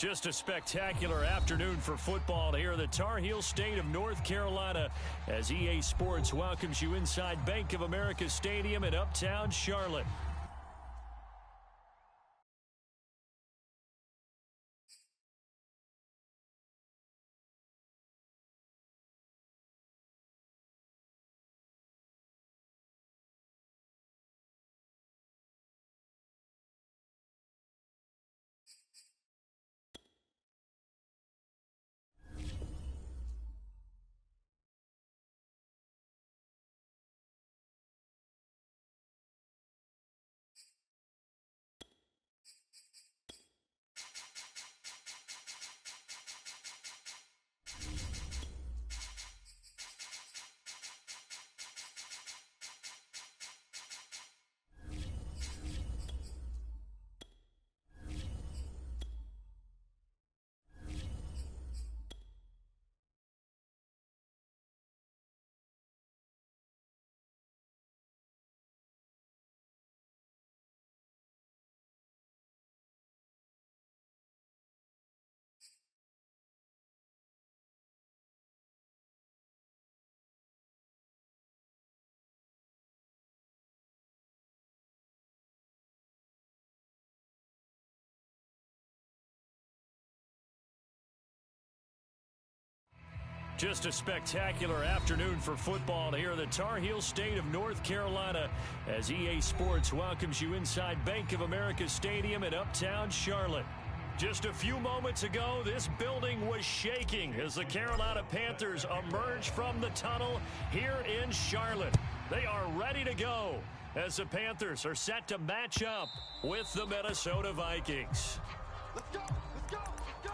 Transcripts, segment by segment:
Just a spectacular afternoon for football here in the Tar Heel state of North Carolina as EA Sports welcomes you inside Bank of America Stadium in Uptown Charlotte. Just a spectacular afternoon for football here in the Tar Heel state of North Carolina as EA Sports welcomes you inside Bank of America Stadium in Uptown Charlotte. Just a few moments ago, this building was shaking as the Carolina Panthers emerge from the tunnel here in Charlotte. They are ready to go as the Panthers are set to match up with the Minnesota Vikings. Let's go! Let's go! Let's go!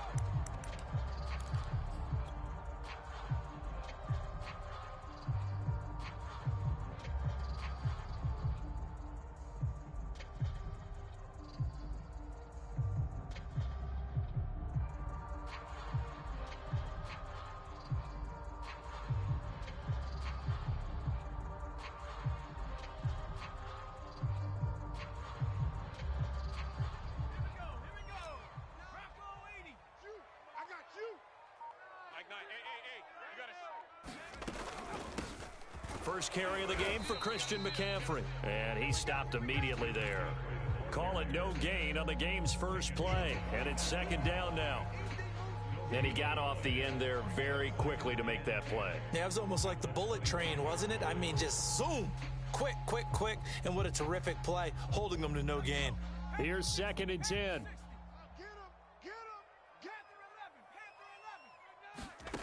First carry of the game for Christian McCaffrey. And he stopped immediately there. Call it no gain on the game's first play. And it's second down now. And he got off the end there very quickly to make that play. Yeah, it was almost like the bullet train, wasn't it? I mean, just zoom. Quick, quick, quick. And what a terrific play, holding them to no gain. Here's second and 10. Get him! Get him!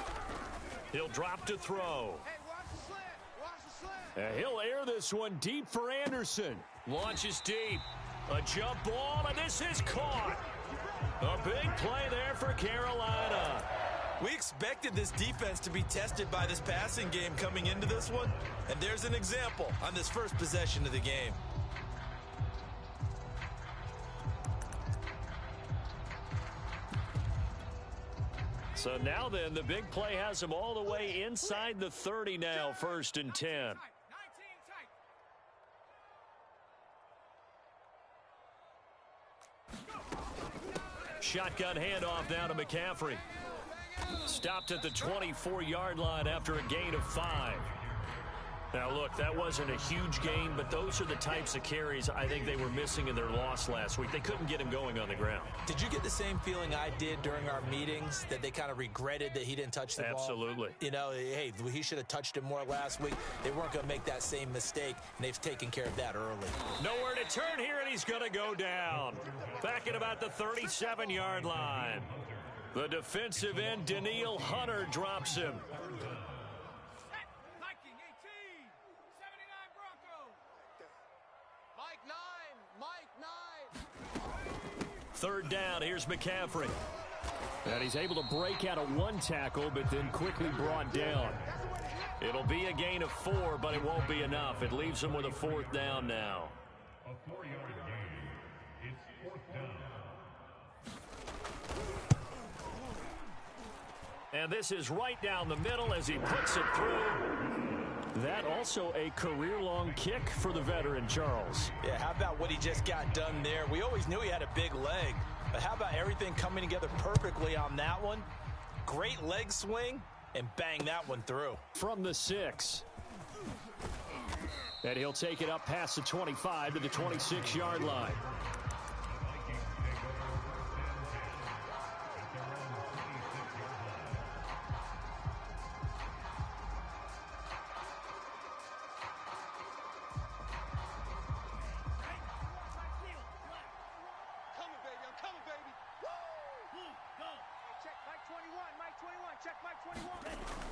He'll drop to throw. Hey, watch the slant! Watch the slant! He'll air this one deep for Anderson. Launches deep. A jump ball, and this is caught. A big play there for Carolina. We expected this defense to be tested by this passing game coming into this one. And there's an example on this first possession of the game. So now then, the big play has him all the way inside the 30 now, first and 10. Shotgun handoff now to McCaffrey. Stopped at the 24-yard line after a gain of 5. Now, look, that wasn't a huge gain, but those are the types of carries I think they were missing in their loss last week. They couldn't get him going on the ground. Did you get the same feeling I did during our meetings, that they kind of regretted that he didn't touch the ball? Absolutely. You know, hey, he should have touched it more last week. They weren't going to make that same mistake, and they've taken care of that early. Nowhere to turn here, and he's going to go down. Back at about the 37-yard line. The defensive end, Danielle Hunter, drops him. Third down, here's McCaffrey. And he's able to break out of one tackle, but then quickly brought down. It'll be a gain of 4, but it won't be enough. It leaves him with a fourth down now. A 4-yard gain. It's fourth down. And this is right down the middle as he puts it through. That also a career-long kick for the veteran, Charles. Yeah, how about what he just got done there? We always knew he had a big leg. But how about everything coming together perfectly on that one? Great leg swing, and bang that one through. From the 6. And he'll take it up past the 25 to the 26-yard line.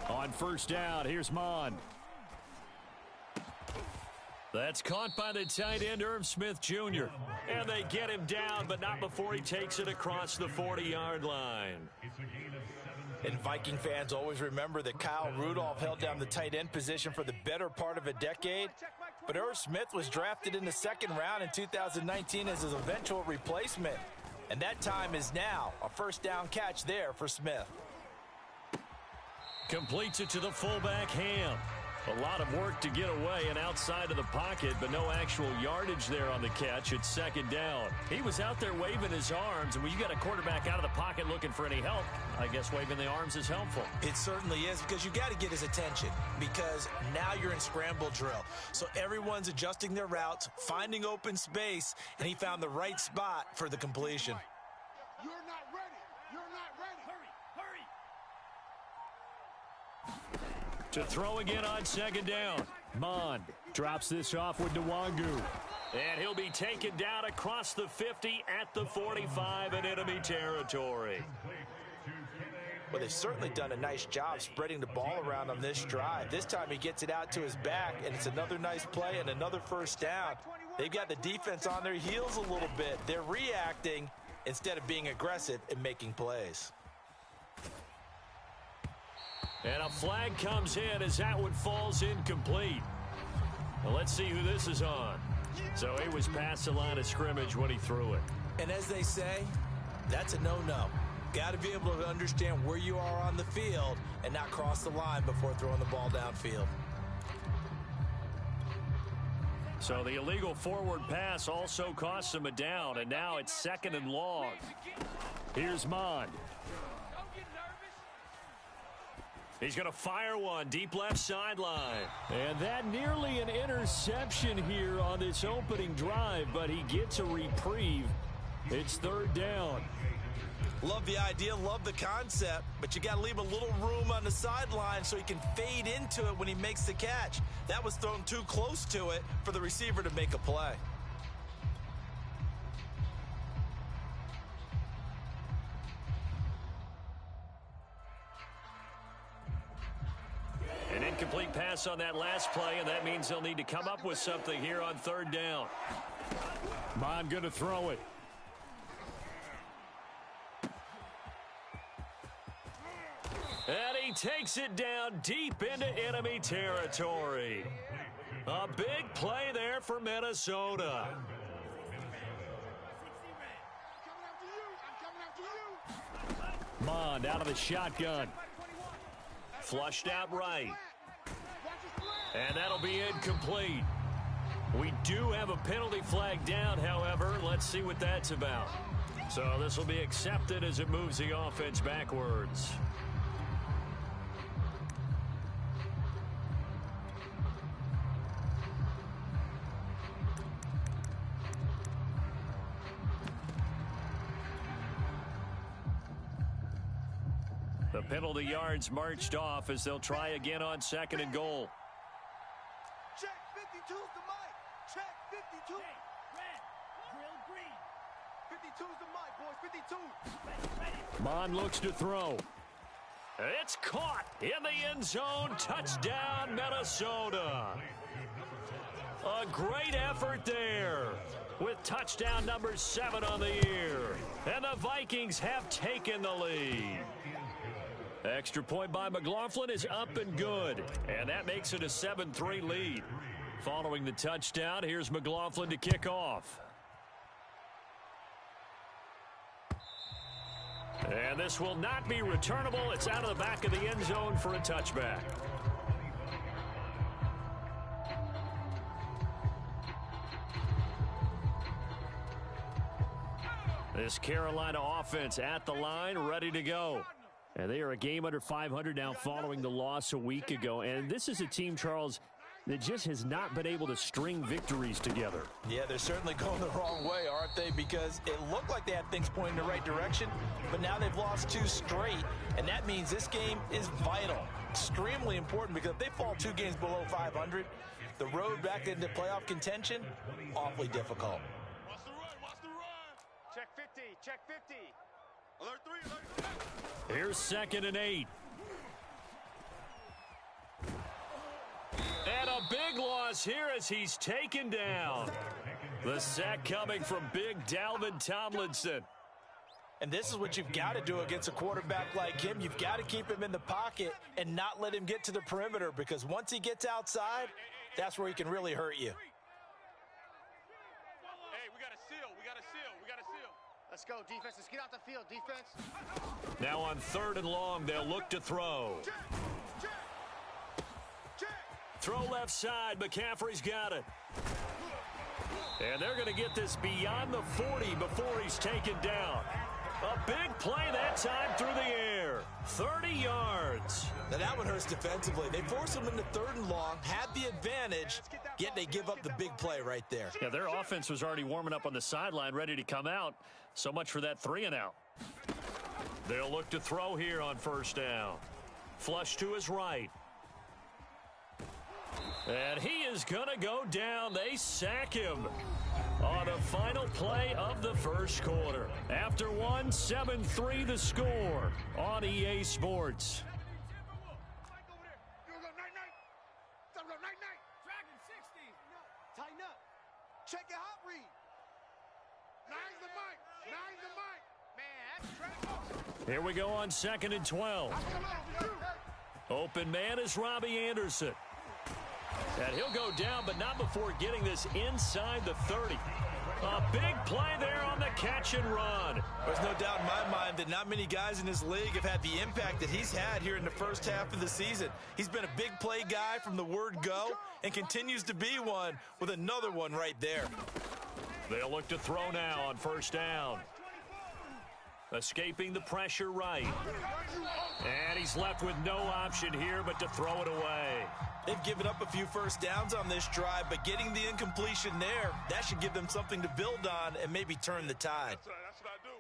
On first down, here's Mond. That's caught by the tight end, Irv Smith Jr. And they get him down, but not before he takes it across the 40-yard line. And Viking fans always remember that Kyle Rudolph held down the tight end position for the better part of a decade. But Irv Smith was drafted in the second round in 2019 as his eventual replacement. And that time is now. A first down catch there for Smith. Completes it to the fullback, Ham. A lot of work to get away and outside of the pocket, but no actual yardage there on the catch. It's second down. He was out there waving his arms, and when you got a quarterback out of the pocket looking for any help, I guess waving the arms is helpful. It certainly is, because you got to get his attention, because now you're in scramble drill. So everyone's adjusting their routes, finding open space, and he found the right spot for the completion. You're not ready. You're not ready. To throw again on second down. Mond drops this off with Nwangu. And he'll be taken down across the 50 at the 45 in enemy territory. Well, they've certainly done a nice job spreading the ball around on this drive. This time he gets it out to his back, and it's another nice play and another first down. They've got the defense on their heels a little bit. They're reacting instead of being aggressive and making plays. And a flag comes in as that one falls incomplete. Well, let's see who this is on. So he was past the line of scrimmage when he threw it. And as they say, that's a no-no. Got to be able to understand where you are on the field and not cross the line before throwing the ball downfield. So the illegal forward pass also costs him a down, and now it's second and long. Here's Mond. He's going to fire one deep left sideline. And that nearly an interception here on this opening drive, but he gets a reprieve. It's third down. Love the idea, love the concept, but you got to leave a little room on the sideline so he can fade into it when he makes the catch. That was thrown too close to it for the receiver to make a play. An incomplete pass on that last play, and that means they'll need to come up with something here on third down. Mond going to throw it. And he takes it down deep into enemy territory. A big play there for Minnesota. Mond out of the shotgun. Flushed out right. And that'll be incomplete. We do have a penalty flag down, however. Let's see what that's about. So this will be accepted as it moves the offense backwards. The penalty yards marched off as they'll try again on second and goal. Check 52's the mic. Check 52. Red, grill green. 52's the mic, boys. 52. Mond looks to throw. It's caught in the end zone. Touchdown, Minnesota. A great effort there with touchdown number 7 on the year. And the Vikings have taken the lead. Extra point by McLaughlin is up and good. And that makes it a 7-3 lead. Following the touchdown, here's McLaughlin to kick off. And this will not be returnable. It's out of the back of the end zone for a touchback. This Carolina offense at the line, ready to go. And they are a game under 500 now following the loss a week ago. And this is a team, Charles, that just has not been able to string victories together. Yeah, they're certainly going the wrong way, aren't they? Because it looked like they had things pointing in the right direction, but now they've lost 2 straight, and that means this game is vital, extremely important, because if they fall 2 games below 500, the road back into playoff contention, awfully difficult. Watch the run, watch the run. Check 50, check 50. Alert 3, alert 3. Here's 2nd and 8. And a big loss here as he's taken down. The sack coming from big Dalvin Tomlinson. And this is what you've got to do against a quarterback like him. You've got to keep him in the pocket and not let him get to the perimeter, because once he gets outside, that's where he can really hurt you. Hey, we got a seal, we got a seal, we got a seal. Let's go, defense. Let's get out the field, defense. Now on 3rd and long, they'll look to throw. Check, check, check. Throw left side. McCaffrey's got it. And they're going to get this beyond the 40 before he's taken down. A big play that time through the air. 30 yards. Now that one hurts defensively. They force him into 3rd and long, had the advantage, yet they give up the big play right there. Yeah, their offense was already warming up on the sideline, ready to come out. So much for that 3-and-out. They'll look to throw here on 1st down. Flush to his right. And he is going to go down. They sack him on the final play of the 1st quarter. After 1, 7-3 the score on EA Sports. Tighten up. Check your hot read. Nine's the mic. Nine's the mic. Man, that's trash. Here we go on 2nd and 12. Open man is Robbie Anderson. And he'll go down, but not before getting this inside the 30. A big play there on the catch and run. There's no doubt in my mind that not many guys in this league have had the impact that he's had here in the first half of the season. He's been a big play guy from the word go and continues to be one with another one right there. They'll look to throw now on 1st down. Escaping the pressure right. And he's left with no option here but to throw it away. They've given up a few first downs on this drive, but getting the incompletion there, that should give them something to build on and maybe turn the tide. That's what I do.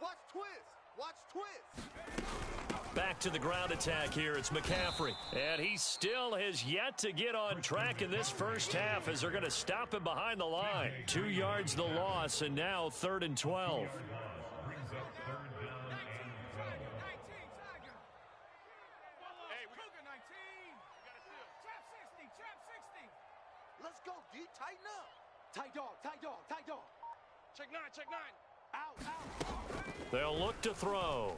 Watch twist. Watch twist. Back to the ground attack here. It's McCaffrey. And he still has yet to get on track in this first half as they're going to stop him behind the line. 2 yards the loss, and now 3rd and 12. Let's go, D. Tighten up. Tight dog, tight dog, tight dog. Check 9, check 9. Out, out. They'll look to throw.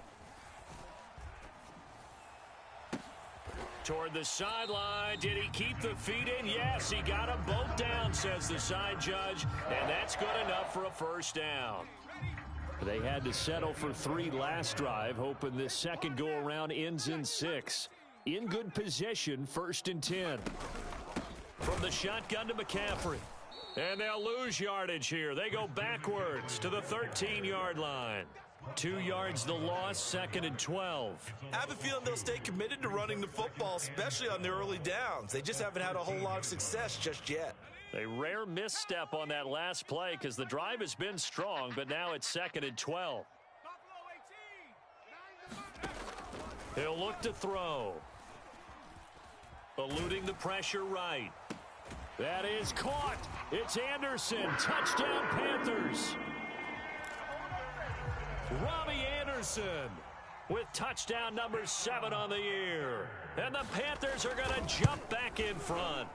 Toward the sideline. Did he keep the feet in? Yes, he got them both down, says the side judge. And that's good enough for a 1st down. They had to settle for 3 last drive, hoping this second go-around ends in 6. In good position, 1st and 10. From the shotgun to McCaffrey. And they'll lose yardage here. They go backwards to the 13-yard line. 2 yards the loss, 2nd and 12. I have a feeling they'll stay committed to running the football, especially on the early downs. They just haven't had a whole lot of success just yet. A rare misstep on that last play because the drive has been strong, but now it's 2nd and 12. He'll look to throw. Eluding the pressure right. That is caught. It's Anderson. Touchdown, Panthers. Robbie Anderson with touchdown number 7 on the year. And the Panthers are going to jump back in front.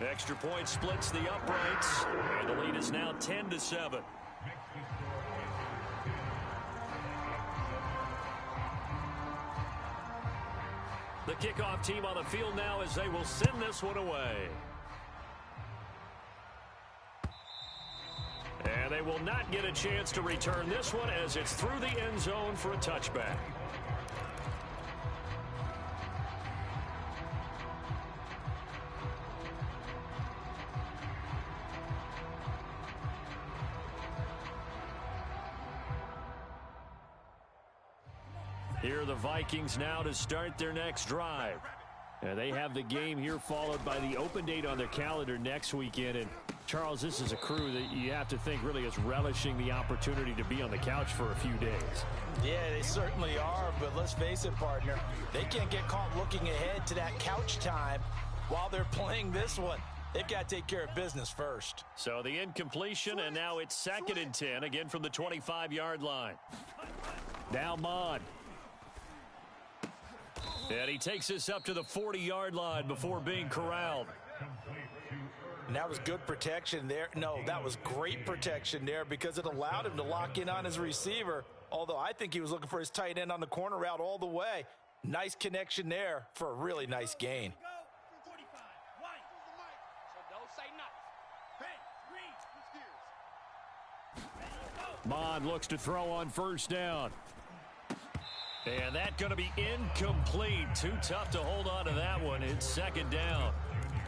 Extra point splits the uprights. And the lead is now 10-7. The kickoff team on the field now as they will send this one away. And they will not get a chance to return this one as it's through the end zone for a touchback. Here are the Vikings now to start their next drive. And they have the game here followed by the open date on their calendar next weekend. And, Charles, this is a crew that you have to think really is relishing the opportunity to be on the couch for a few days. Yeah, they certainly are, but let's face it, partner. They can't get caught looking ahead to that couch time while they're playing this one. They've got to take care of business first. So the incompletion, and now it's 2nd and 10, again from the 25-yard line. Now Mon. And he takes this up to the 40-yard line before being corralled. And that was good protection there. No, that was great protection there because it allowed him to lock in on his receiver, although I think he was looking for his tight end on the corner route all the way. Nice connection there for a really nice gain. Mon looks to throw on 1st down. And that's going to be incomplete. Too tough to hold on to that one. It's 2nd down.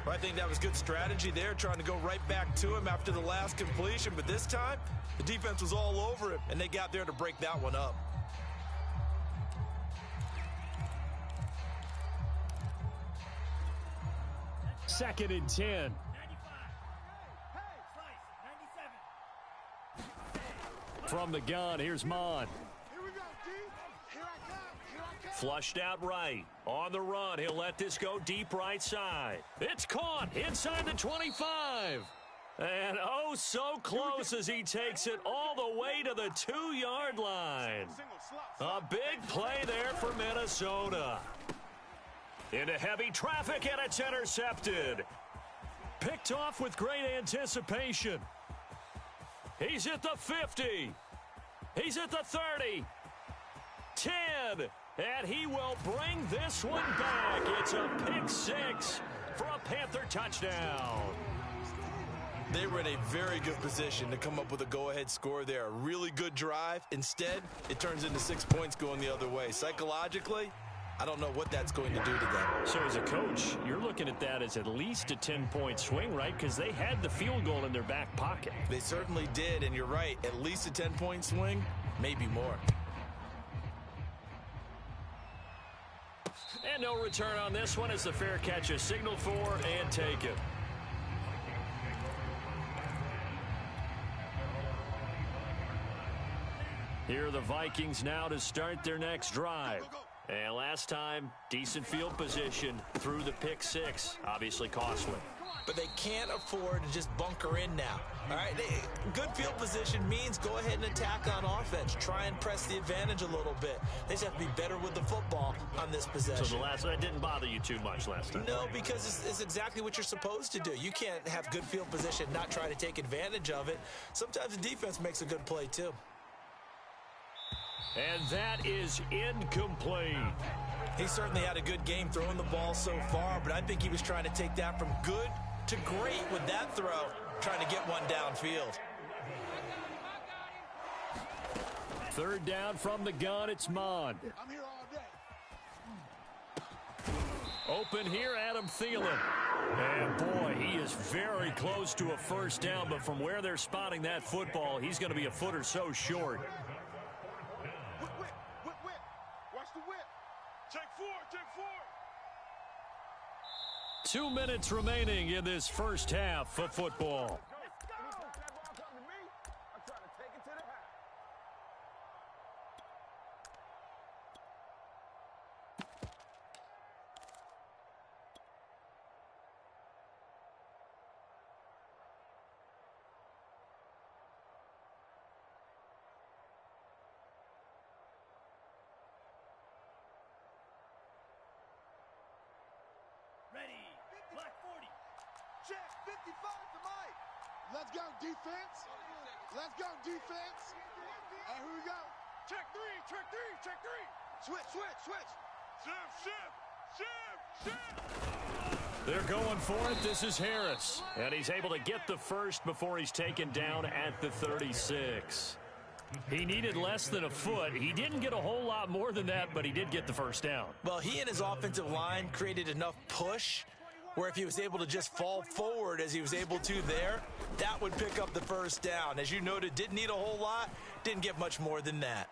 Well, I think that was good strategy there, trying to go right back to him after the last completion. But this time, the defense was all over him, and they got there to break that one up. Second and 10. From the gun, here's Mon. Flushed out right. On the run, he'll let this go deep right side. It's caught inside the 25. And oh, so close as he takes it all the way to the 2-yard line. A big play there for Minnesota. Into heavy traffic, and it's intercepted. Picked off with great anticipation. He's at the 50. He's at the 30. 10. And he will bring this one back. It's a pick 6 for a Panther touchdown. They were in a very good position to come up with a go-ahead score there. A really good drive. Instead, it turns into 6 points going the other way. Psychologically, I don't know what that's going to do to them. So as a coach, you're looking at that as at least a 10-point swing, right? Because they had the field goal in their back pocket. They certainly did, and you're right. At least a 10-point swing, maybe more. And no return on this one as the fair catch is signaled for and taken. Here are the Vikings now to start their next drive. And last time, decent field position through the pick 6. Obviously costly. But they can't afford to just bunker in now. All right, good field position means go ahead and attack on offense. Try and press the advantage a little bit. They just have to be better with the football on this possession. So that didn't bother you too much last time? No, because it's exactly what you're supposed to do. You can't have good field position and not try to take advantage of it. Sometimes the defense makes a good play too. And that is incomplete. He certainly had a good game throwing the ball so far, but I think he was trying to take that from good to great with that throw, trying to get one downfield. 3rd down from the gun, it's Mon. I'm here all day. Open here, Adam Thielen. And boy, he is very close to a 1st down, but from where they're spotting that football, he's going to be a foot or so short. Whip. Watch the whip. Take 4. 2 minutes remaining in this first half of football. Ready. Black 40. Check. 55 to Mike. Let's go, defense. Let's go, defense. All right, here we go. Check 3. Switch. Shift. They're going for it. This is Harris. And he's able to get the first before he's taken down at the 36. He needed less than a foot. He didn't get a whole lot more than that, but he did get the 1st down. Well, he and his offensive line created enough push where if he was able to just fall forward as he was able to there, that would pick up the 1st down. As you noted, didn't need a whole lot, didn't get much more than that.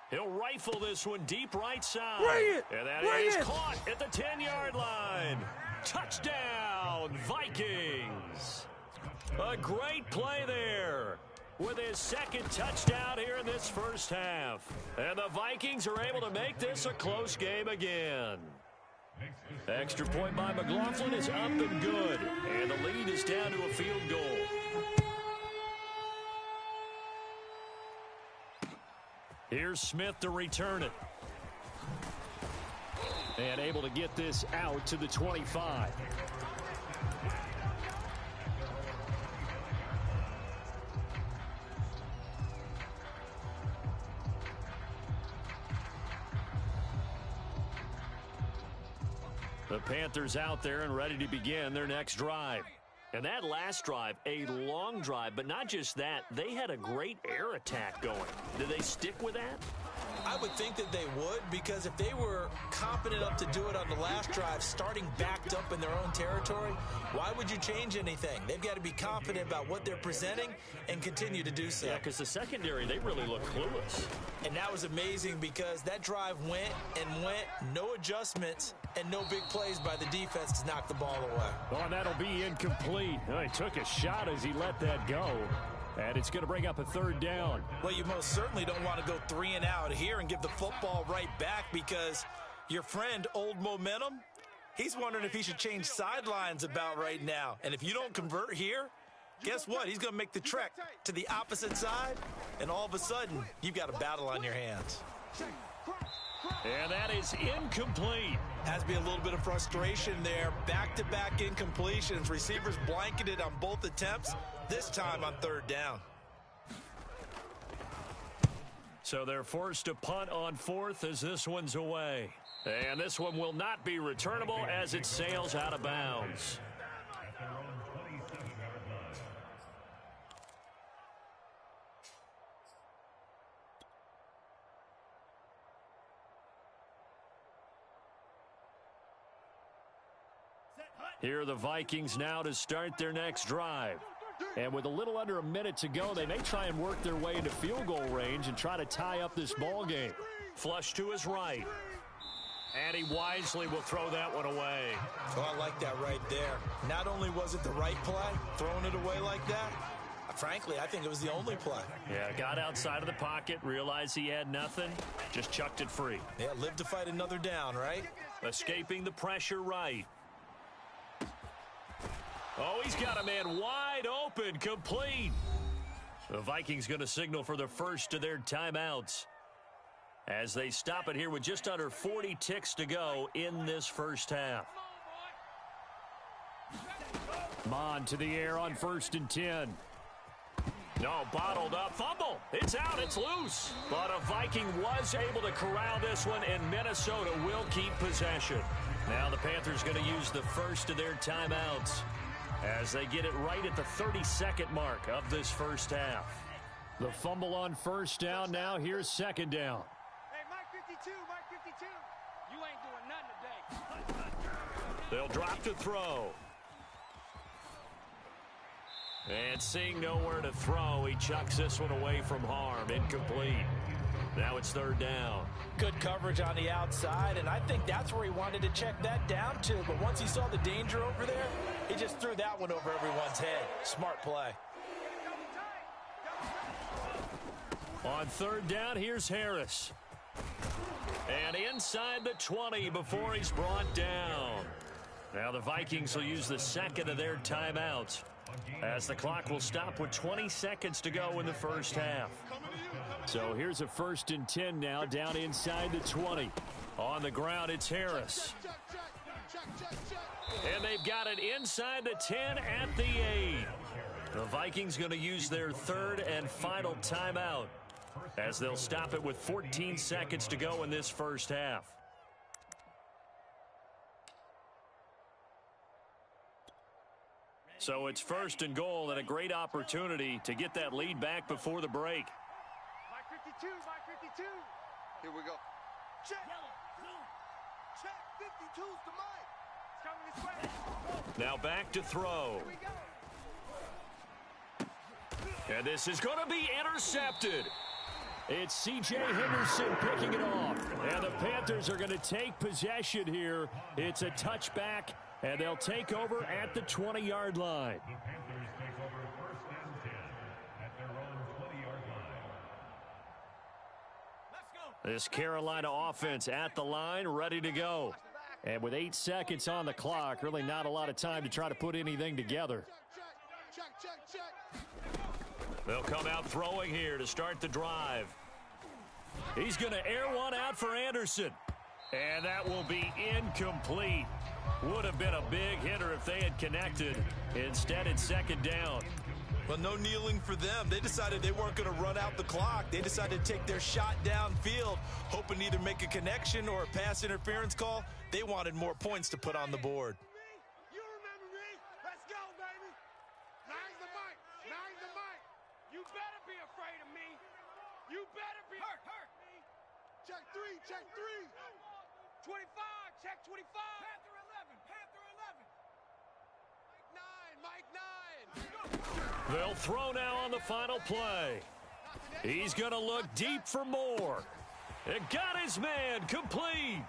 He'll rifle this one deep right side. Bring it! And that Bring is it! caught at the 10-yard line. Touchdown, Vikings. A great play there with his second touchdown here in this first half. And the Vikings are able to make this a close game again. Extra point by McLaughlin is up and good. And the lead is down to a field goal. Here's Smith to return it. And able to get this out to the 25. The Panthers out there and ready to begin their next drive. And that last drive, a long drive, but not just that, they had a great air attack going. Did they stick with that? I would think that they would, because if they were confident enough to do it on the last drive, starting backed up in their own territory, why would you change anything? They've got to be confident about what they're presenting and continue to do so. Yeah, because the secondary, they really look clueless. And that was amazing because that drive went and went, no adjustments, and no big plays by the defense to knock the ball away. Oh, and that'll be incomplete. Oh, he took a shot as he let that go. And it's going to bring up a third down. Well, you most certainly don't want to go 3 and out here and give the football right back, because your friend, Old Momentum, he's wondering if he should change sidelines about right now. And if you don't convert here, guess what? He's going to make the trek to the opposite side, and all of a sudden, you've got a battle on your hands. And that is incomplete. Has to be a little bit of frustration there. Back-to-back incompletions. Receivers blanketed on both attempts, this time on third down. So they're forced to punt on fourth as this one's away. And this one will not be returnable as it sails out of bounds. Here are the Vikings now to start their next drive. And with a little under a minute to go, they may try and work their way into field goal range and try to tie up this ball game. Flush to his right. And he wisely will throw that one away. Oh, I like that right there. Not only was it the right play, throwing it away like that, frankly, I think it was the only play. Yeah, got outside of the pocket, realized he had nothing, just chucked it free. Yeah, live to fight another down, right? Escaping the pressure right. Oh, he's got a man wide open, complete. The Vikings going to signal for the first of their timeouts as they stop it here with just under 40 ticks to go in this first half. Mon to the air on 1st and 10. No, bottled up, fumble. It's out, it's loose. But a Viking was able to corral this one, and Minnesota will keep possession. Now the Panthers going to use the first of their timeouts as they get it right at the 32nd mark of this first half. The fumble on first down. Now here's second down. Hey, Mike 52, Mike 52. You ain't doing nothing today. They'll drop to throw. And seeing nowhere to throw, he chucks this one away from harm. Incomplete. Now it's third down. Good coverage on the outside, and I think that's where he wanted to check that down to. But once he saw the danger over there, he just threw that one over everyone's head. Smart play. On third down, here's Harris. And inside the 20 before he's brought down. Now the Vikings will use the second of their timeouts as the clock will stop with 20 seconds to go in the first half. So here's a 1st and 10 now down inside the 20. On the ground, it's Harris. And they've got it inside the 10 at the 8. The Vikings going to use their third and final timeout as they'll stop it with 14 seconds to go in this first half. So it's 1st and goal and a great opportunity to get that lead back before the break. Mike 52, Mike 52. Here we go. Check. Check. 52's to Mike. It's coming this way. Now back to throw. Here we go. And this is going to be intercepted. It's C.J. Henderson picking it off. And the Panthers are going to take possession here. It's a touchback, and they'll take over at the 20-yard line. The Panthers take over 1st and 10 at their own 20-yard line. Let's go. This Carolina offense at the line, ready to go. And with 8 seconds on the clock, really not a lot of time to try to put anything together. Check. They'll come out throwing here to start the drive. He's going to air one out for Anderson. And that will be incomplete. Would have been a big hitter if they had connected. Instead, it's 2nd down. Well, no kneeling for them. They decided they weren't going to run out the clock. They decided to take their shot downfield, hoping to either make a connection or a pass interference call. They wanted more points to put on the board. You remember me? Let's go, baby. Nine's the mic. You better be afraid of me. You better be hurt. Check three. 25, check 25. Panther 11. Mike 9. They'll throw now on the final play. He's going to look deep for more. It got his man complete.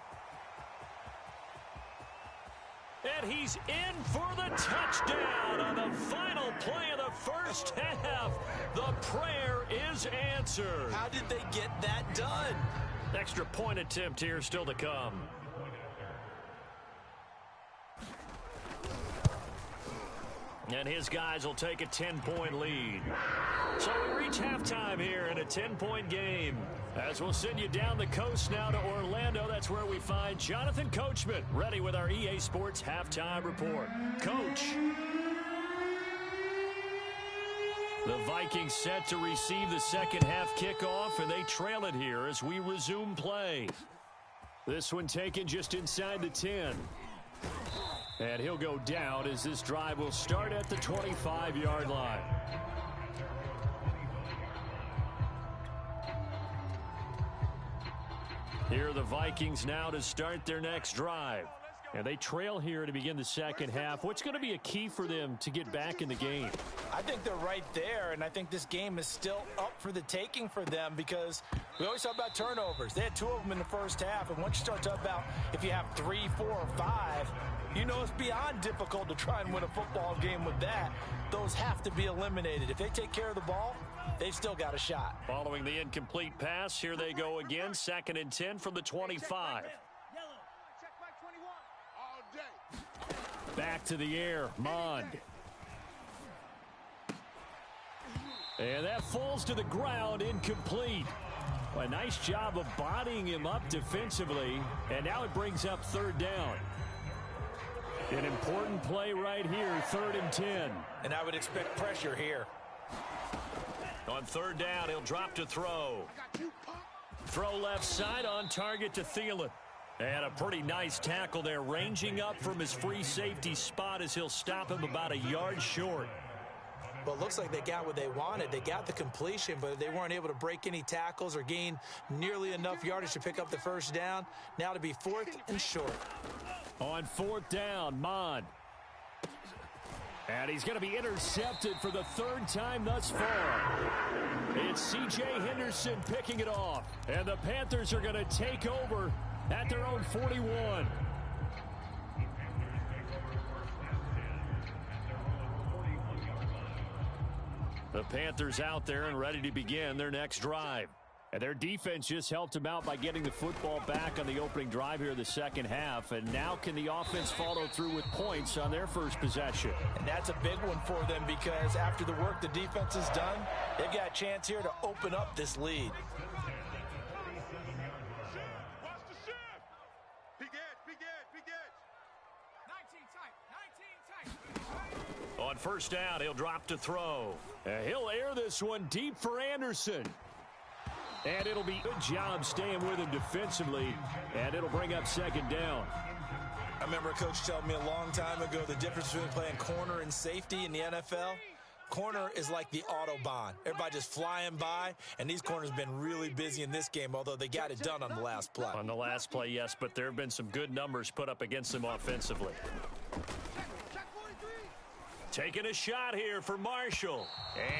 And he's in for the touchdown on the final play of the first half. The prayer is answered. How did they get that done? Extra point attempt here still to come. And his guys will take a 10-point lead. So we reach halftime here in a 10-point game. As we'll send you down the coast now to Orlando, that's where we find Jonathan Coachman, ready with our EA Sports Halftime Report. Coach. The Vikings set to receive the second half kickoff, and they trail it here as we resume play. This one taken just inside the 10. And he'll go down as this drive will start at the 25-yard line. Here are the Vikings now to start their next drive. And they trail here to begin the second half. What's going to be a key for them to get back in the game? I think they're right there, and I think this game is still up for the taking for them because we always talk about turnovers. They had 2 of them in the first half, and once you start talking about if you have 3, 4, or 5, you know it's beyond difficult to try and win a football game with that. Those have to be eliminated. If they take care of the ball, they've still got a shot. Following the incomplete pass, here they go again. 2nd and 10 from the 25. Back to the air, Mond. And that falls to the ground, incomplete. A nice job of bodying him up defensively, and now it brings up 3rd down. An important play right here, 3rd and 10. And I would expect pressure here. On 3rd down, he'll drop to throw. Throw left side on target to Thielen. And a pretty nice tackle there, ranging up from his free safety spot as he'll stop him about a yard short. Well, it looks like they got what they wanted. They got the completion, but they weren't able to break any tackles or gain nearly enough yardage to pick up the 1st down. Now to be 4th and short. On 4th down, Mond. And he's going to be intercepted for the 3rd time thus far. It's C.J. Henderson picking it off. And the Panthers are going to take over at their own 41. The Panthers out there and ready to begin their next drive. And their defense just helped them out by getting the football back on the opening drive here in the second half. And now can the offense follow through with points on their first possession? And that's a big one for them because after the work the defense has done, they've got a chance here to open up this lead. On 1st down, he'll drop to throw. He'll air this one deep for Anderson. And it'll be a good job staying with him defensively, and it'll bring up 2nd down. I remember a coach telling me a long time ago the difference between playing corner and safety in the NFL. Corner is like the Autobahn. Everybody just flying by, and these corners have been really busy in this game, although they got it done on the last play. On the last play, yes, but there have been some good numbers put up against them offensively. Taking a shot here for Marshall,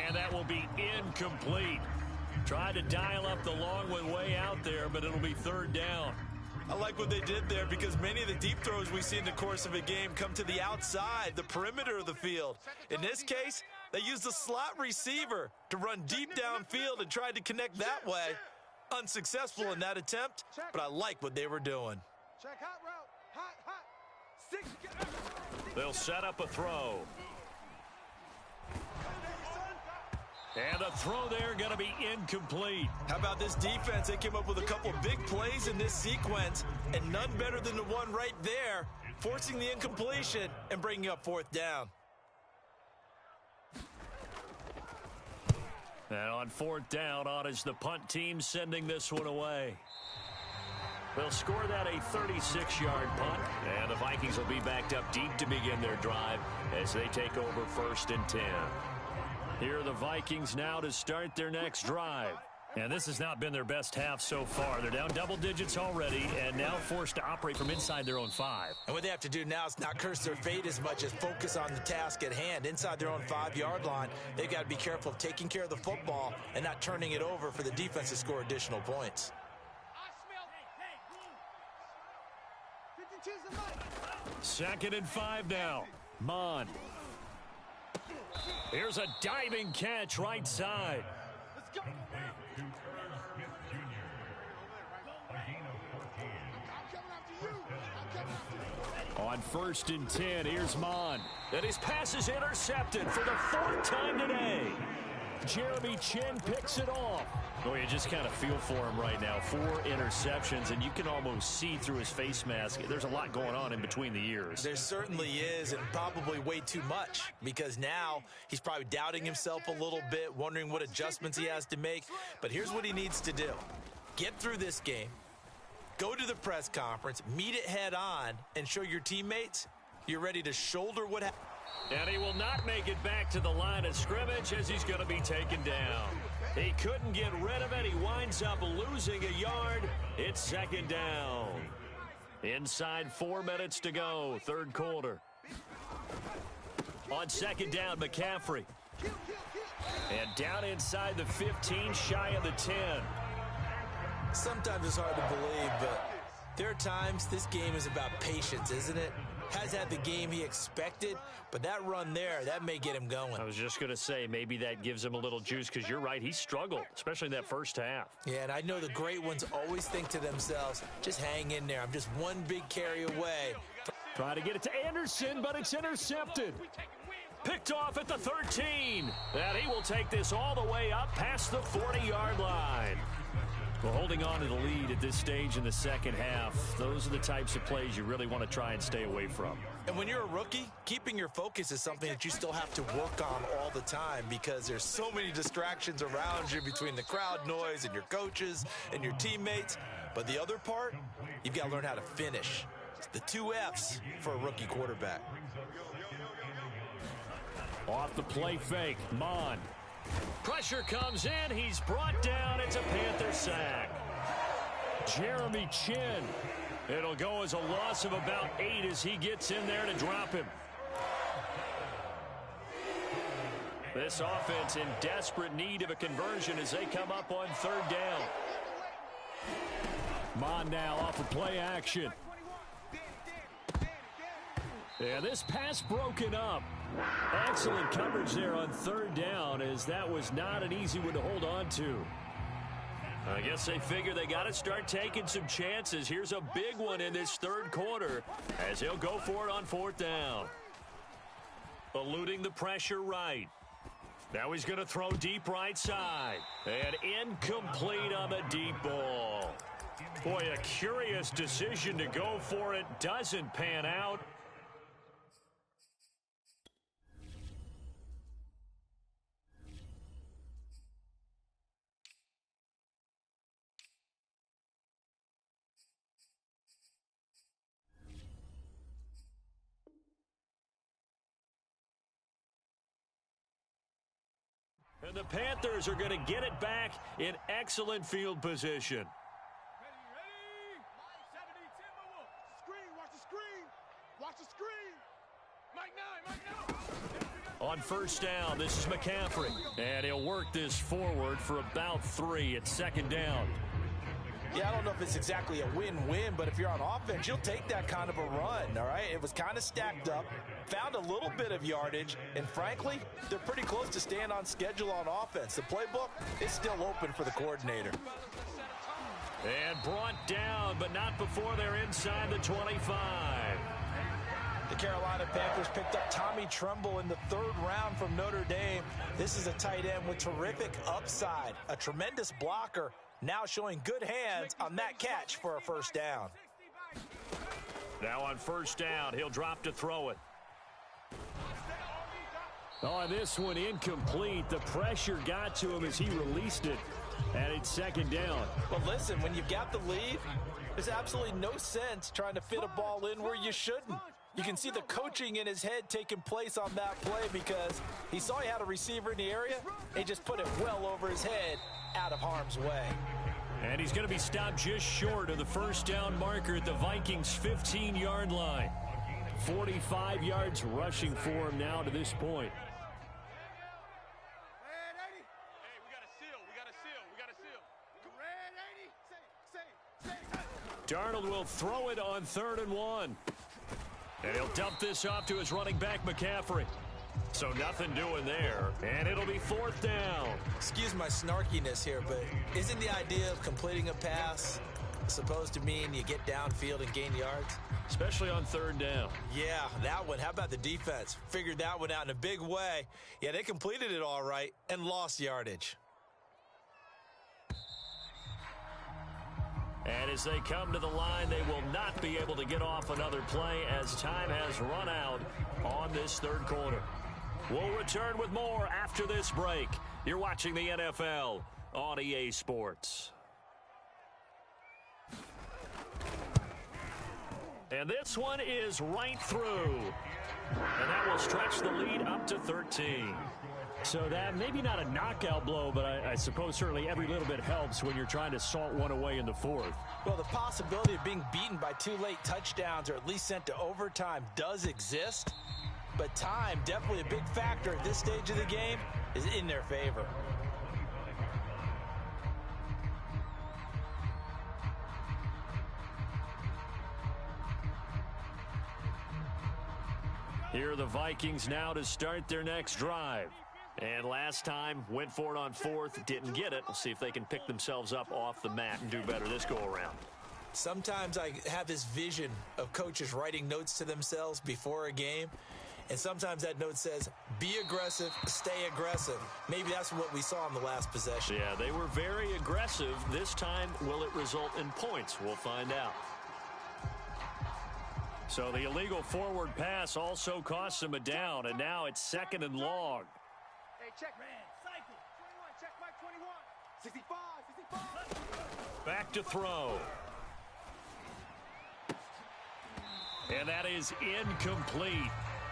and that will be incomplete. Tried to dial up the long one way out there, but it'll be third down. I like what they did there because many of the deep throws we see in the course of a game come to the outside, the perimeter of the field. In this case, they used the slot receiver to run deep downfield and tried to connect that way. Unsuccessful in that attempt, but I like what they were doing. Check hot route. Hot, hot. 6. They'll set up a throw. And the throw there going to be incomplete. How about this defense? They came up with a couple big plays in this sequence, and none better than the one right there, forcing the incompletion and bringing up fourth down. And on fourth down, on is the punt team sending this one away. They'll score that a 36-yard punt, and the Vikings will be backed up deep to begin their drive as they take over 1st and 10. Here are the Vikings now to start their next drive. And this has not been their best half so far. They're down double digits already and now forced to operate from inside their own 5. And what they have to do now is not curse their fate as much as focus on the task at hand. Inside their own 5-yard line, they've got to be careful of taking care of the football and not turning it over for the defense to score additional points. 2nd and 5 now. Mon. Here's a diving catch right side. Let's go. On 1st and 10, here's Mon. And his pass is intercepted for the 4th time today. Jeremy Chin picks it off. Oh, you just kind of feel for him right now. 4 interceptions, and you can almost see through his face mask. There's a lot going on in between the ears. There certainly is, and probably way too much, because now he's probably doubting himself a little bit, wondering what adjustments he has to make. But here's what he needs to do. Get through this game, go to the press conference, meet it head on, and show your teammates you're ready to shoulder what happened. And he will not make it back to the line of scrimmage as he's going to be taken down. He couldn't get rid of it. He winds up losing a yard. It's 2nd down. Inside 4 minutes to go, 3rd quarter. On 2nd down, McCaffrey. And down inside the 15, shy of the 10. Sometimes it's hard to believe, but there are times this game is about patience, isn't it? Has had the game he expected, but that run there, that may get him going. I was just going to say, maybe that gives him a little juice, because you're right, he struggled, especially in that first half. Yeah, and I know the great ones always think to themselves, just hang in there. I'm just one big carry away. Try to get it to Anderson, but it's intercepted. Picked off at the 13. And he will take this all the way up past the 40-yard line. Well, holding on to the lead at this stage in the second half, those are the types of plays you really want to try and stay away from. And when you're a rookie, keeping your focus is something that you still have to work on all the time because there's so many distractions around you between the crowd noise and your coaches and your teammates. But the other part, you've got to learn how to finish. It's the 2 F's for a rookie quarterback. Off the play fake, Mon. Pressure comes in. He's brought down. It's a Panther sack. Jeremy Chin. It'll go as a loss of about 8 as he gets in there to drop him. This offense in desperate need of a conversion as they come up on 3rd down. Mon now off of play action. And this pass broken up. Excellent coverage there on 3rd down, as that was not an easy one to hold on to. I guess they figure they got to start taking some chances. Here's a big one in this 3rd quarter as he'll go for it on 4th down. Eluding the pressure right. Now he's going to throw deep right side. And incomplete on the deep ball. Boy, a curious decision to go for it. Doesn't pan out. And the Panthers are going to get it back in excellent field position. Screen, watch the screen. Watch the screen. On first down, this is McCaffrey. And he'll work this forward for about 3. It's second down. Yeah, I don't know if it's exactly a win-win, but if you're on offense, you'll take that kind of a run, all right? It was kind of stacked up, found a little bit of yardage, and frankly, they're pretty close to staying on schedule on offense. The playbook is still open for the coordinator. And brought down, but not before they're inside the 25. The Carolina Panthers picked up Tommy Tremble in the 3rd round from Notre Dame. This is a tight end with terrific upside, a tremendous blocker, now showing good hands on that catch for a first down. Now on first down, he'll drop to throw it. On this one, incomplete. The pressure got to him as he released it, and it's second down. But listen, when you've got the lead, there's absolutely no sense trying to fit a ball in where you shouldn't. You can see the coaching in his head taking place on that play because he saw he had a receiver in the area. He just put it well over his head, out of harm's way. And he's going to be stopped just short of the first down marker at the Vikings' 15-yard line. 45 yards rushing for him now to this point. Darnold will throw it on 3rd and 1. And he'll dump this off to his running back, McCaffrey. So nothing doing there, and it'll be 4th down. Excuse my snarkiness here, but isn't the idea of completing a pass supposed to mean you get downfield and gain yards? Especially on 3rd down. Yeah, that one. How about the defense? Figured that one out in a big way. Yeah, they completed it all right and lost yardage. And as they come to the line, they will not be able to get off another play as time has run out on this 3rd quarter. We'll return with more after this break. You're watching the NFL on EA Sports. And this one is right through. And that will stretch the lead up to 13. So that maybe not a knockout blow, but I suppose certainly every little bit helps when you're trying to salt one away in the 4th. Well, the possibility of being beaten by 2 late touchdowns or at least sent to overtime does exist. But time, definitely a big factor at this stage of the game, is in their favor. Here are the Vikings now to start their next drive. And last time, went for it on 4th, didn't get it. We'll see if they can pick themselves up off the mat and do better this go-around. Sometimes I have this vision of coaches writing notes to themselves before a game, and sometimes that note says, be aggressive, stay aggressive. Maybe that's what we saw in the last possession. Yeah, they were very aggressive. This time, will it result in points? We'll find out. So the illegal forward pass also costs him a down, and now it's 2nd and long. Hey, check, man. Cycle. 21, check, Mike, 21. 65, 65. Back to throw. And that is incomplete.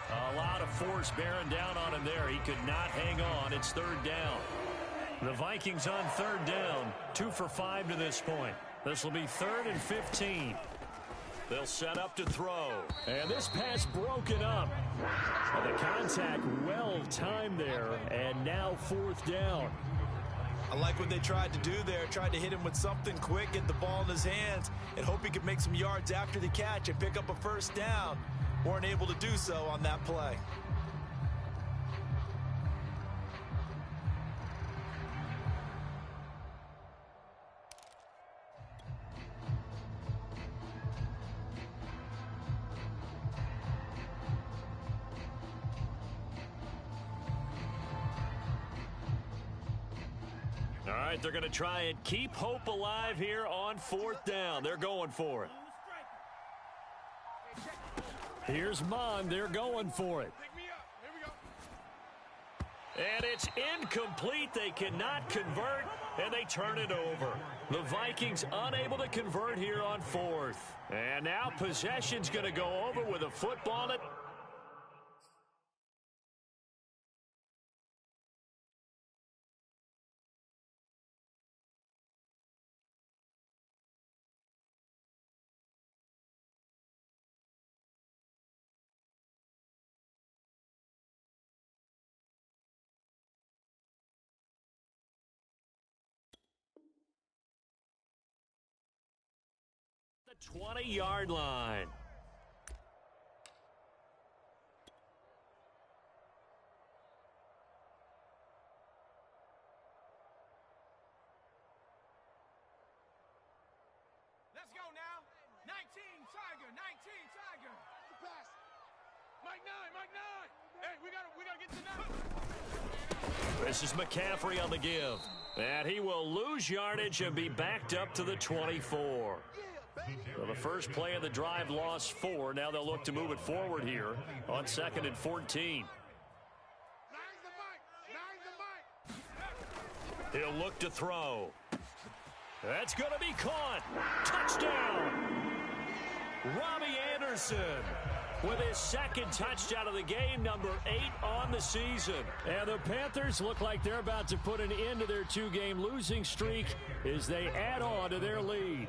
A lot of force bearing down on him there. He could not hang on. It's 3rd down. The Vikings on 3rd down. 2 for 5 to this point. This will be 3rd and 15. They'll set up to throw. And this pass broken up. And the contact well timed there. And now 4th down. I like what they tried to do there. Tried to hit him with something quick, get the ball in his hands, and hope he could make some yards after the catch and pick up a first down. Weren't able to do so on that play. All right, they're going to try and keep hope alive here on 4th down. They're going for it. Here's Mon. They're going for it. And it's incomplete. They cannot convert, and they turn it over. The Vikings unable to convert here on 4th. And now possession's going to go over with a football at the 20-yard line. Let's go now. 19, Tiger. 19, Tiger. The pass. Mike 9. Hey, we gotta get to 9. This is McCaffrey on the give. And he will lose yardage and be backed up to the 24. So the first play of the drive lost 4. Now they'll look to move it forward here on 2nd and 14. He'll look to throw. That's going to be caught. Touchdown. Robbie Anderson with his second touchdown of the game, number 8 on the season. And the Panthers look like they're about to put an end to their 2-game losing streak as they add on to their lead.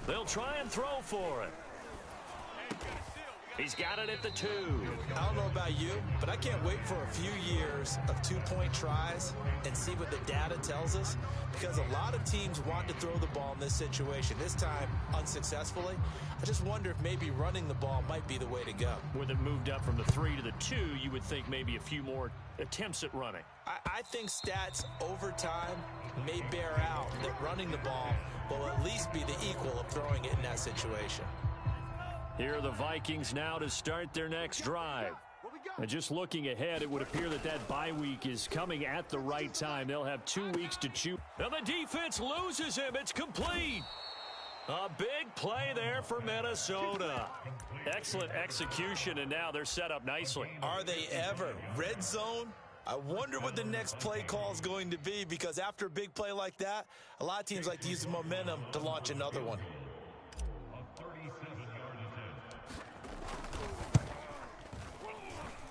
They'll try and throw for it. He's got it at the 2. I don't know about you, but I can't wait for a few years of 2-point tries and see what the data tells us, because a lot of teams want to throw the ball in this situation, this time unsuccessfully. I just wonder if maybe running the ball might be the way to go. With it moved up from the 3 to the 2, you would think maybe a few more attempts at running. I think stats over time may bear out that running the ball will at least be the equal of throwing it in that situation. Here are the Vikings now to start their next drive. And just looking ahead, it would appear that that bye week is coming at the right time. They'll have 2 weeks to chew. Now the defense loses him. It's complete. A big play there for Minnesota. Excellent execution, and now they're set up nicely. Are they ever? Red zone? I wonder what the next play call is going to be, because after a big play like that, a lot of teams like to use the momentum to launch another one.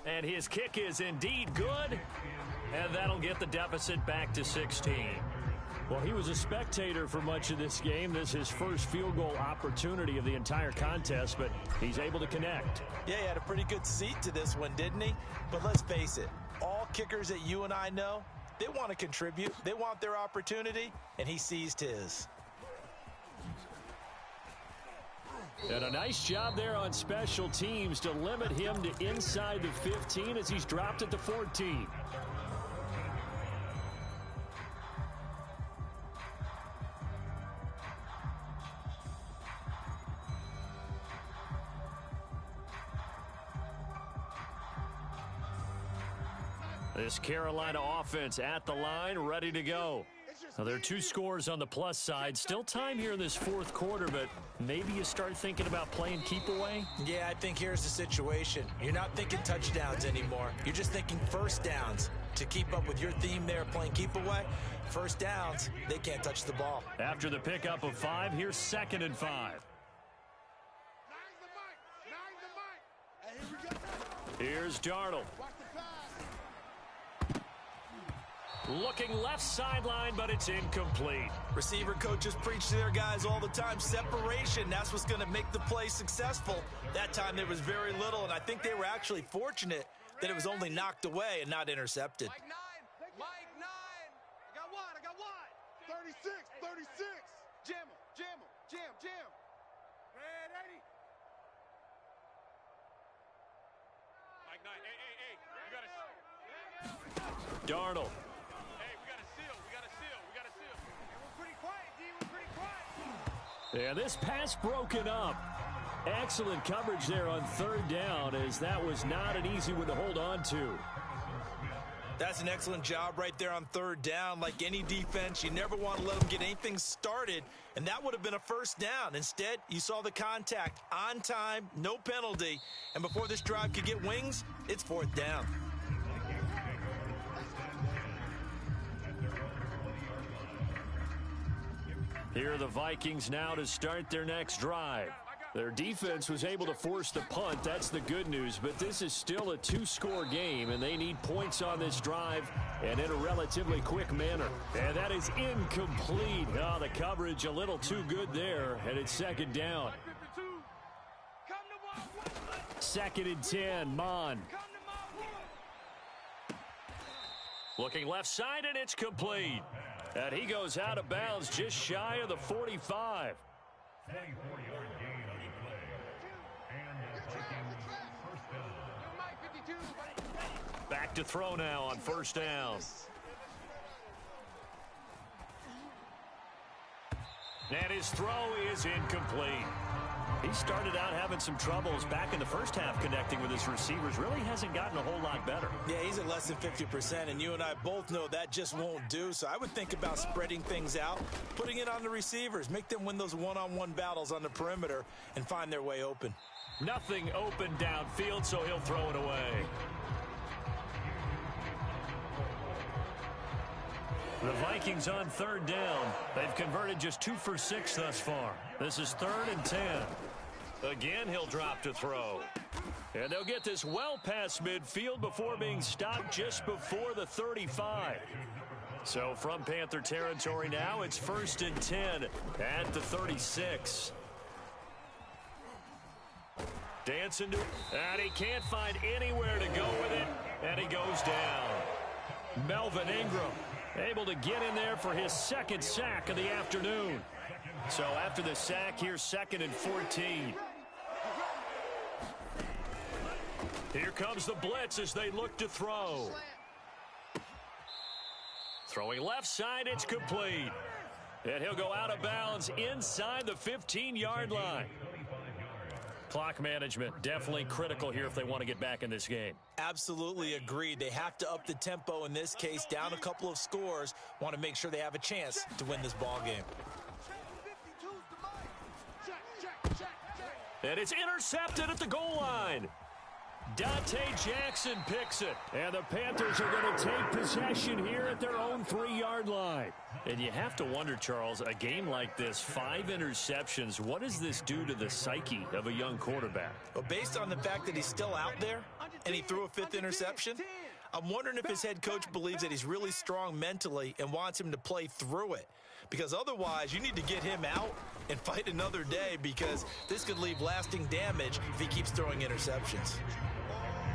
And his kick is indeed good, and that'll get the deficit back to 16. Well, he was a spectator for much of this game. This is his first field goal opportunity of the entire contest, but he's able to connect. Yeah, he had a pretty good seat to this one, didn't he? But let's face it, all kickers that you and I know, they want to contribute. They want their opportunity, and he seized his. And a nice job there on special teams to limit him to inside the 15 as he's dropped at the 14. This Carolina offense at the line, ready to go. Now, there are 2 scores on the plus side. Still time here in this 4th quarter, but maybe you start thinking about playing keep away? Yeah, I think here's the situation. You're not thinking touchdowns anymore. You're just thinking first downs. To keep up with your theme there, playing keep away, first downs, they can't touch the ball. After the pickup of 5, here's 2nd and 5. Here's Darnold. Looking left sideline, but it's incomplete. Receiver coaches preach to their guys all the time. Separation, that's what's going to make the play successful. That time there was very little, and I think they were actually fortunate that it was only knocked away and not intercepted. Mike 9. Mike 9. I got one. 36, 36. Jam him. Jam. Red 80. Mike 9. Hey. You got to... Darnold. And this pass broken up. Excellent coverage there on 3rd down, as that was not an easy one to hold on to. That's an excellent job right there on 3rd down. Like any defense, you never want to let them get anything started, and that would have been a first down. Instead, you saw the contact on time, no penalty, and before this drive could get wings, it's 4th down. Here are the Vikings now to start their next drive. Their defense was able to force the punt. That's the good news, but this is still a 2-score game, and they need points on this drive and in a relatively quick manner. And that is incomplete. Oh, the coverage a little too good there, and it's 2nd down. 2nd and 10, Mon. Looking left side, and it's complete. And he goes out of bounds just shy of the 45. 24-yard gain on the play. And the Vikings first down. Back to throw now on first down. And his throw is incomplete. He started out having some troubles back in the first half connecting with his receivers. Really hasn't gotten a whole lot better. Yeah, he's at less than 50%, and you and I both know that just won't do. So I would think about spreading things out, putting it on the receivers, make them win those one-on-one battles on the perimeter and find their way open. Nothing open downfield, so he'll throw it away. The Vikings on third down. They've converted just 2 for 6 thus far. This is 3rd and 10. Again, he'll drop to throw. And they'll get this well past midfield before being stopped just before the 35. So from Panther territory now, it's 1st and 10 at the 36. Dancing to, and he can't find anywhere to go with it, and he goes down. Melvin Ingram able to get in there for his 2nd sack of the afternoon. So after the sack, here's 2nd and 14. Here comes the blitz as they look to throw. Throwing left side, it's complete. And he'll go out of bounds inside the 15-yard line. Clock management definitely critical here if they want to get back in this game. Absolutely agreed. They have to up the tempo in this case, down a couple of scores. Want to make sure they have a chance to win this ball game. And it's intercepted at the goal line. Dante Jackson picks it. And the Panthers are going to take possession here at their own 3-yard line. And you have to wonder, Charles, a game like this, 5 interceptions, what does this do to the psyche of a young quarterback? Well, based on the fact that he's still out there and he threw a 5th interception, I'm wondering if his head coach believes that he's really strong mentally and wants him to play through it. Because otherwise, you need to get him out and fight another day, because this could leave lasting damage if he keeps throwing interceptions.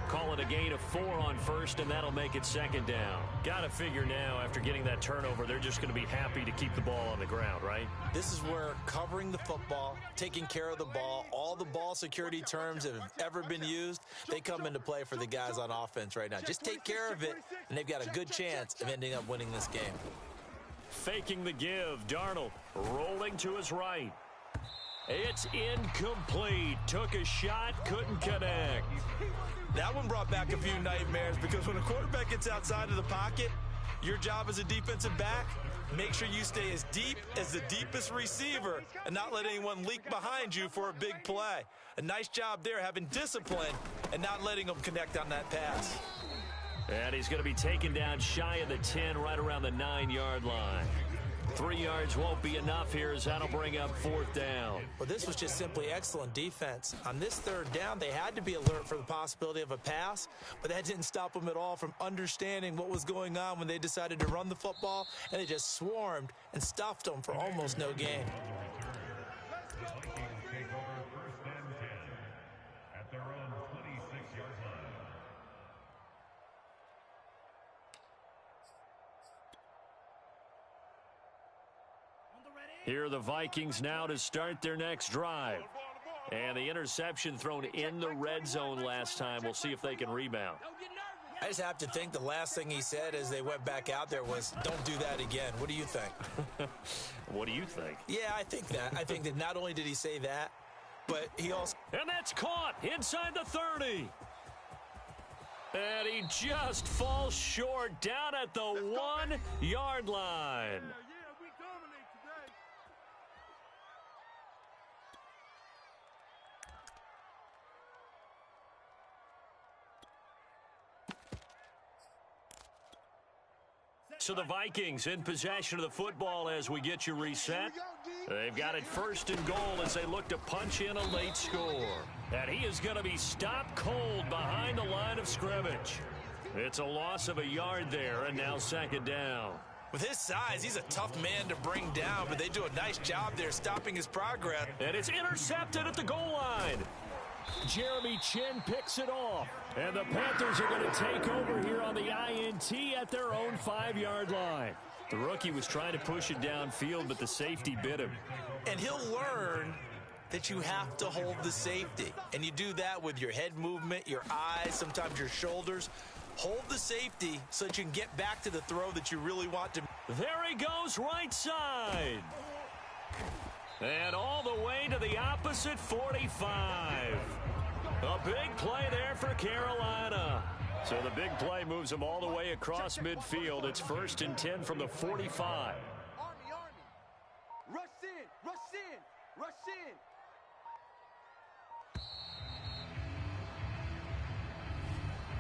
Call it a gain of 4 on first, and that'll make it 2nd down. Got to figure now, after getting that turnover, they're just going to be happy to keep the ball on the ground, right? This is where covering the football, taking care of the ball, all the ball security terms that have ever been used, they come into play for the guys on offense right now. Just take care of it, and they've got a good chance of ending up winning this game. Faking the give, Darnold rolling to his right. It's incomplete. Took a shot, couldn't connect. That one brought back a few nightmares, because when a quarterback gets outside of the pocket, your job as a defensive back, make sure you stay as deep as the deepest receiver and not let anyone leak behind you for a big play. A nice job there, having discipline and not letting them connect on that pass. And he's going to be taken down shy of the 10, right around the 9-yard line. 3 yards won't be enough here, as that'll bring up 4th down. Well, this was just simply excellent defense. On this 3rd down, they had to be alert for the possibility of a pass, but that didn't stop them at all from understanding what was going on when they decided to run the football, and they just swarmed and stuffed them for almost no gain. Here are the Vikings now to start their next drive. And the interception thrown in the red zone last time. We'll see if they can rebound. I just have to think the last thing he said as they went back out there was, "Don't do that again." What do you think? What do you think? Yeah, I think that. I think that not only did he say that, but he also... And that's caught inside the 30. And he just falls short down at the 1-yard line. So the Vikings in possession of the football as we get you reset. They've got it 1st and goal as they look to punch in a late score. And he is going to be stopped cold behind the line of scrimmage. It's a loss of a yard there, and now 2nd down. With his size, he's a tough man to bring down, but they do a nice job there stopping his progress. And it's intercepted at the goal line. Jeremy Chin picks it off. And the Panthers are going to take over here on the INT at their own 5-yard line. The rookie was trying to push it downfield, but the safety bit him. And he'll learn that you have to hold the safety. And you do that with your head movement, your eyes, sometimes your shoulders. Hold the safety so that you can get back to the throw that you really want to. There he goes, right side. And all the way to the opposite 45. A big play there for Carolina. So the big play moves them all the way across midfield. It's 1st and 10 from the 45. Army. Rush in.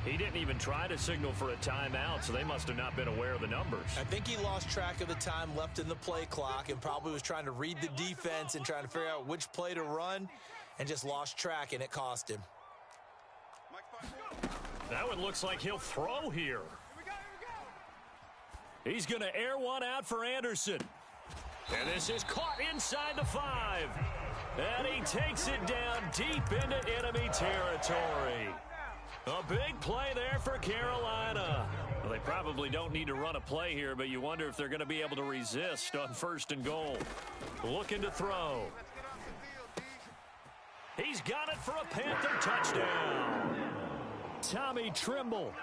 He didn't even try to signal for a timeout, so they must have not been aware of the numbers. I think he lost track of the time left in the play clock and probably was trying to read the defense and trying to figure out which play to run and just lost track, and it cost him. That one looks like he'll throw here. He's going to air one out for Anderson. And this is caught inside the 5. And he takes it down deep into enemy territory. A big play there for Carolina. Well, they probably don't need to run a play here, but you wonder if they're going to be able to resist on 1st and goal. Looking to throw. He's got it for a Panther touchdown. Tommy Trimble,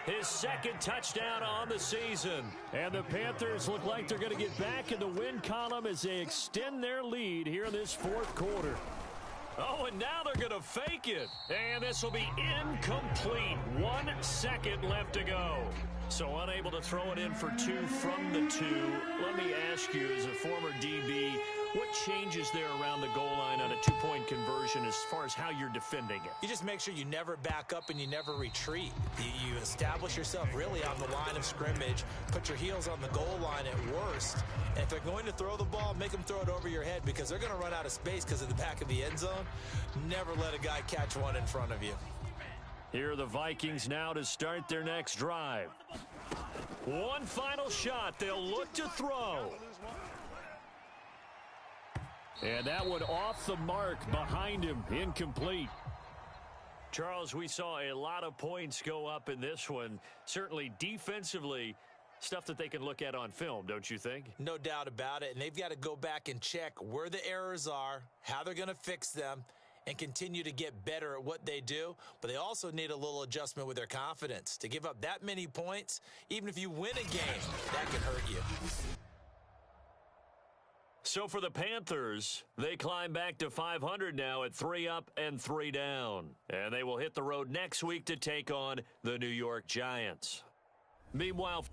his 2nd touchdown on the season. And the Panthers look like they're going to get back in the win column as they extend their lead here in this 4th quarter. Oh, and now they're going to fake it. And this will be incomplete. 1 second left to go. So unable to throw it in for 2 from the 2. Let me ask you, as a former DB, what changes there around the goal line on a 2-point conversion as far as how you're defending it? You just make sure you never back up and you never retreat. You establish yourself really on the line of scrimmage, put your heels on the goal line at worst. And if they're going to throw the ball, make them throw it over your head because they're going to run out of space because of the back of the end zone. Never let a guy catch one in front of you. Here are the Vikings now to start their next drive. One final shot. They'll look to throw. And that one off the mark behind him. Incomplete. Charles, we saw a lot of points go up in this one. Certainly defensively, stuff that they can look at on film, don't you think? No doubt about it. And they've got to go back and check where the errors are, how they're going to fix them, and continue to get better at what they do. But they also need a little adjustment with their confidence. To give up that many points, even if you win a game, that can hurt you. So for the Panthers, they climb back to 500 now at 3 up and 3 down. And they will hit the road next week to take on the New York Giants. Meanwhile,